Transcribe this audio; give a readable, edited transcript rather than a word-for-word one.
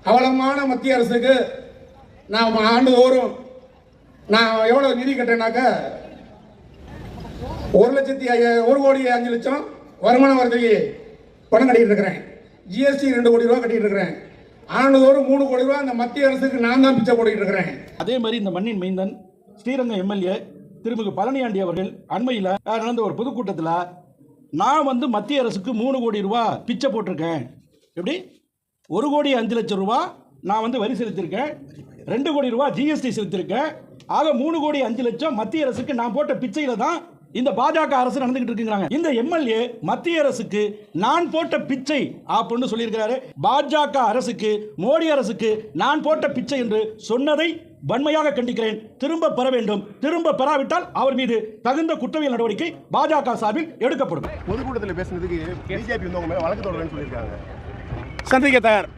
அவலமான மத்திய அரசுக்கு நான் ஆண்டுதோறும் நான் எவ்வளவு நிதி கட்டேனாக்க 1,05,00,000 வருமான வரிக்கு பணம் கட்டிட்டு இருக்கிறேன். ஜிஎஸ்டி 2 கோடி ரூபா கட்டிட்டு இருக்கிறேன். ஆண்டுதோறும் 3 கோடி ரூபா அந்த மத்திய அரசுக்கு நான் தான் பிச்சை போட்டுட்டு இருக்கிறேன். அதே மாதிரி இந்த மண்ணின் மைந்தன் ஸ்ரீரங்கம் எம்எல்ஏ திருமிகு பழனியாண்டி அவர்கள் அண்மையில் நடந்த ஒரு பொதுக்கூட்டத்தில் நான் மத்திய அரசுக்கு 3 கோடி ரூபா பிச்சை போட்டிருக்கேன். எப்படி 1,05,00,000 நான் வரி செலுத்தியிருக்கேன், 2 கோடி ரூபா ஜிஎஸ்டி செலுத்தியிருக்கேன், ஆக 3,05,00,000 மத்திய அரசுக்கு நான் போட்ட பிச்சையில தான் இந்த பாஜக அரசு நடந்துகிட்டு இருக்குங்கிறாங்க. இந்த எம்எல்ஏ மத்திய அரசுக்கு நான் போட்ட பிச்சை அப்படின்னு சொல்லியிருக்கிறாரு. பாஜக அரசுக்கு, மோடி அரசுக்கு நான் போட்ட பிச்சை என்று சொன்னதை வன்மையாக கண்டிக்கிறேன். திரும்ப பெற வேண்டும். திரும்ப பெறாவிட்டால் அவர் மீது தகுந்த குற்றவியல் நடவடிக்கை பாஜக சார்பில் எடுக்கப்படும். பொதுக்கூட்டத்தில் பேசுனதுக்கு பிஜேபி வழக்கு தொடர்றேன்னு சொல்லியிருக்காங்க. சந்திக்க தயார்.